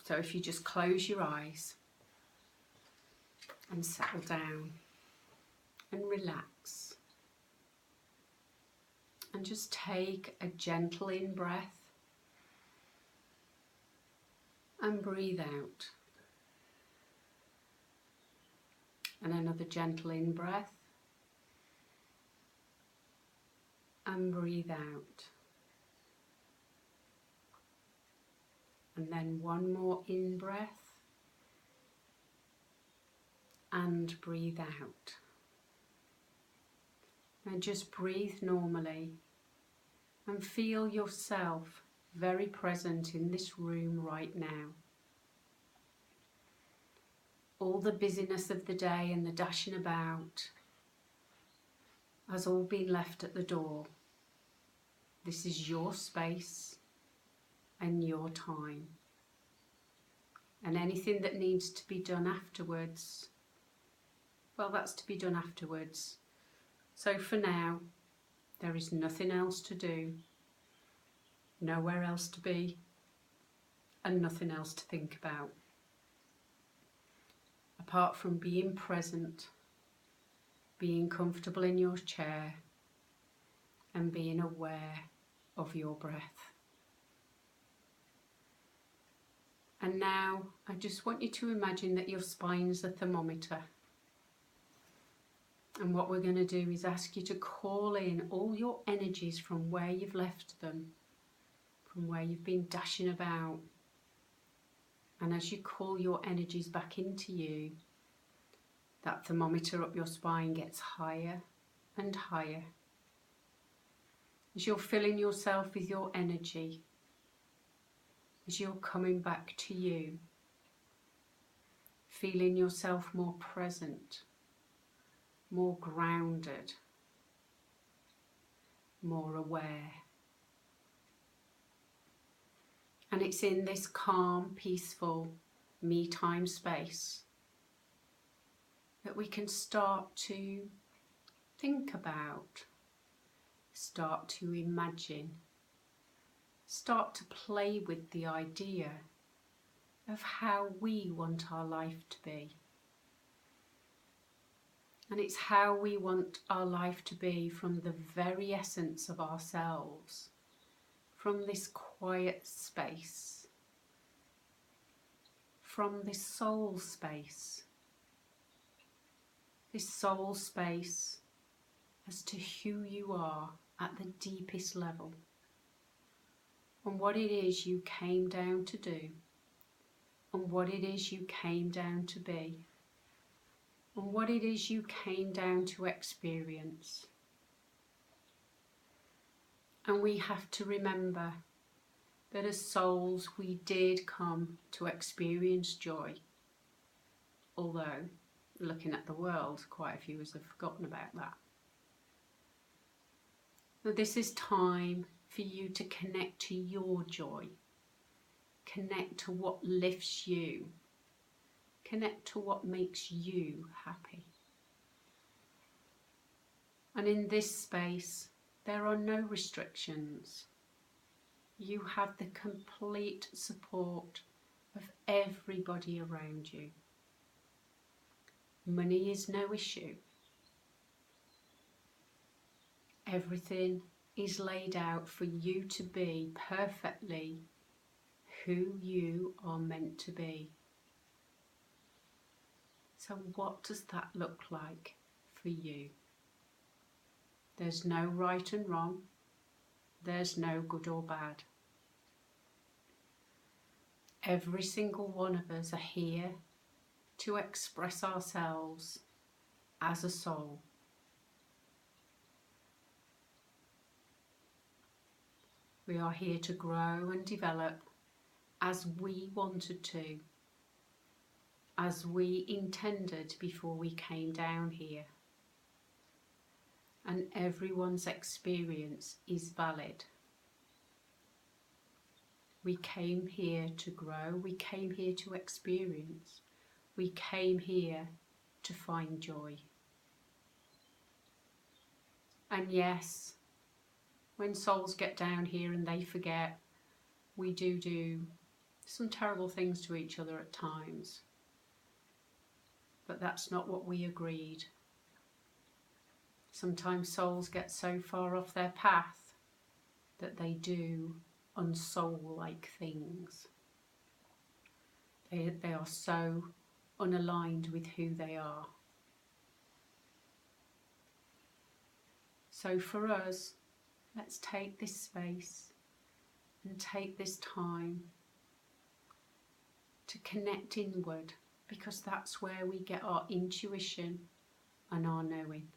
So if you just close your eyes and settle down and relax, and just take a gentle in breath and breathe out, and another gentle in breath and breathe out, and then one more in breath and breathe out. And just breathe normally and feel yourself very present in this room right now. All the busyness of the day and the dashing about has all been left at the door. This is your space and your time. And anything that needs to be done afterwards, well, that's to be done afterwards. So for now, there is nothing else to do, nowhere else to be, and nothing else to think about, apart from being present, being comfortable in your chair, and being aware of your breath. And now I just want you to imagine that your spine is a thermometer. And what we're going to do is ask you to call in all your energies from where you've left them, from where you've been dashing about. And as you call your energies back into you, that thermometer up your spine gets higher and higher. As you're filling yourself with your energy, as you're coming back to you, feeling yourself more present, more grounded, more aware. And it's in this calm, peaceful, me-time space that we can start to think about, start to imagine, start to play with the idea of how we want our life to be. And it's how we want our life to be from the very essence of ourselves, from this quiet space, from this soul space as to who you are at the deepest level, and what it is you came down to do, and what it is you came down to be, and what it is you came down to experience. And we have to remember that as souls we did come to experience joy, although looking at the world, quite a few of us have forgotten about that. But this is time for you to connect to your joy, connect to what lifts you, connect to what makes you happy. And in this space, there are no restrictions. You have the complete support of everybody around you. Money is no issue. Everything is laid out for you to be perfectly who you are meant to be. So what does that look like for you? There's no right and wrong. There's no good or bad. Every single one of us are here to express ourselves as a soul. We are here to grow and develop as we wanted to, as we intended before we came down here. And everyone's experience is valid. We came here to grow, we came here to experience, we came here to find joy. And yes, when souls get down here and they forget, we do some terrible things to each other at times. But that's not what we agreed. Sometimes souls get so far off their path that they do unsoul-like things. They are so unaligned with who they are. So for us, let's take this space and take this time to connect inward, because that's where we get our intuition and our knowing.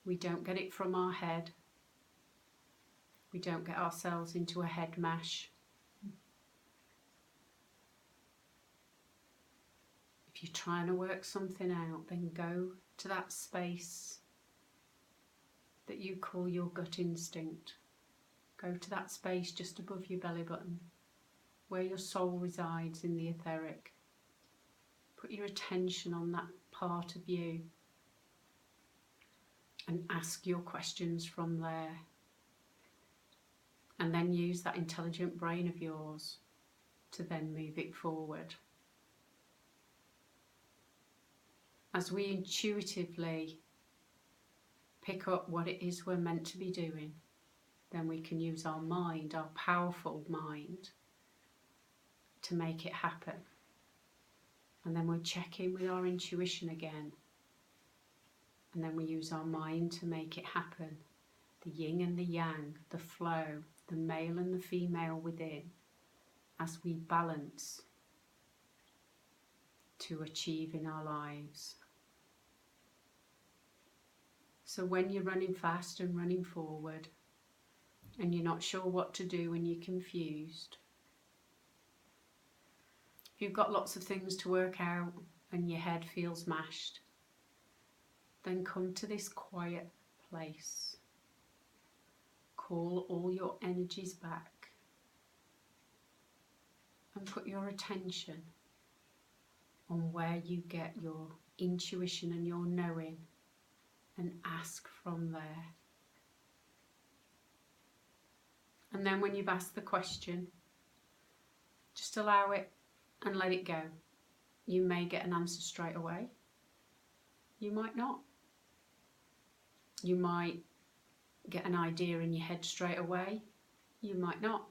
We don't get it from our head. We don't get ourselves into a head mash. If you're trying to work something out, then go to that space that you call your gut instinct. Go to that space just above your belly button, where your soul resides in the etheric. Put your attention on that part of you and ask your questions from there. And then use that intelligent brain of yours to then move it forward. As we intuitively pick up what it is we're meant to be doing, then we can use our mind, our powerful mind, to make it happen. And then we'll check in with our intuition again. And then we use our mind to make it happen. The yin and the yang, the flow, the male and the female within, as we balance to achieve in our lives. So when you're running fast and running forward, and you're not sure what to do and you're confused, if you've got lots of things to work out and your head feels mashed, then come to this quiet place. Call all your energies back and put your attention on where you get your intuition and your knowing, and ask from there. And then when you've asked the question, just allow it and let it go. You may get an answer straight away. You might not. You might get an idea in your head straight away. You might not.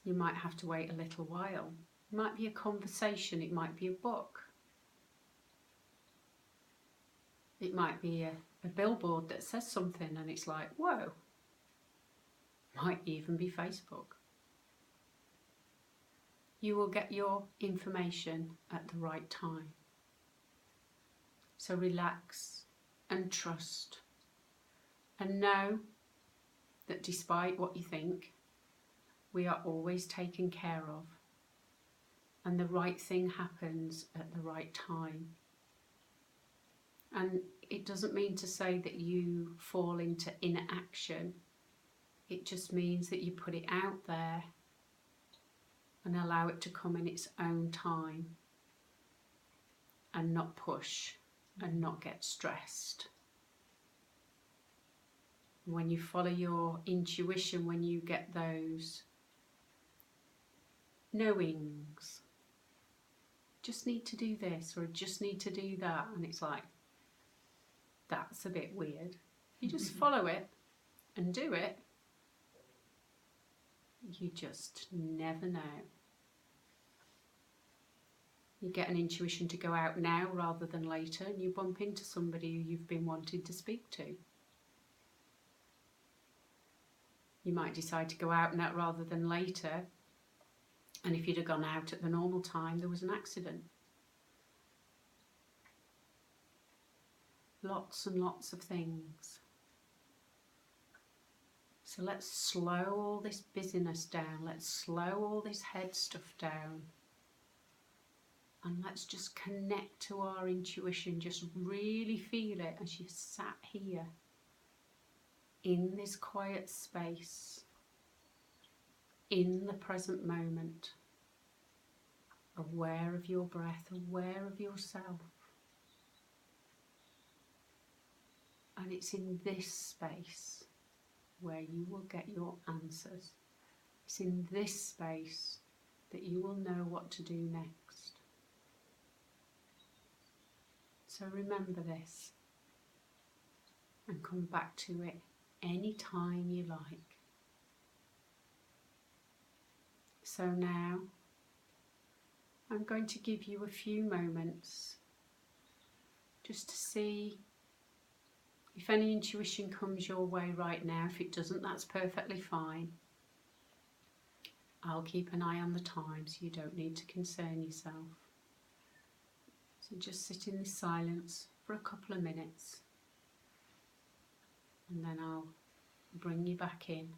You might have to wait a little while. It might be a conversation. It might be a book. It might be a billboard that says something and it's like, whoa. Might even be Facebook. You will get your information at the right time. So relax and trust, and know that despite what you think, we are always taken care of, and the right thing happens at the right time. And it doesn't mean to say that you fall into inaction. It just means that you put it out there and allow it to come in its own time, and not push and not get stressed. When you follow your intuition, when you get those knowings, just need to do this or just need to do that, and it's like, that's a bit weird. You just follow it and do it. You just never know. You get an intuition to go out now rather than later, and you bump into somebody who you've been wanting to speak to. You might decide to go out now rather than later, and if you'd have gone out at the normal time, there was an accident. Lots and lots of things. So let's slow all this busyness down. Let's slow all this head stuff down. And let's just connect to our intuition. Just really feel it as you sat here in this quiet space, in the present moment, aware of your breath, aware of yourself. And it's in this space where you will get your answers. It's in this space that you will know what to do next. So remember this and come back to it any time you like. So now I'm going to give you a few moments just to see if any intuition comes your way right now. If it doesn't, that's perfectly fine. I'll keep an eye on the time, so you don't need to concern yourself. So just sit in this silence for a couple of minutes, and then I'll bring you back in.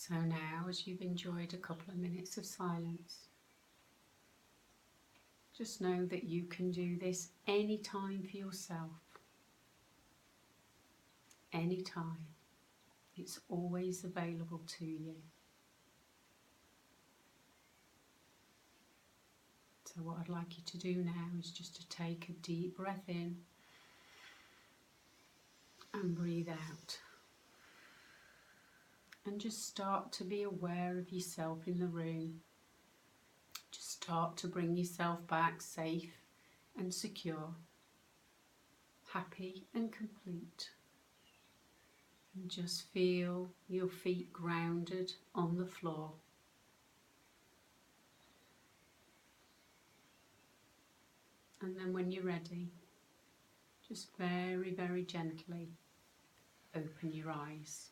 So now, as you've enjoyed a couple of minutes of silence, just know that you can do this anytime for yourself. Anytime. It's always available to you. So what I'd like you to do now is just to take a deep breath in and breathe out. And just start to be aware of yourself in the room. Just start to bring yourself back safe and secure, happy and complete. And just feel your feet grounded on the floor. And then when you're ready, just very, very gently open your eyes.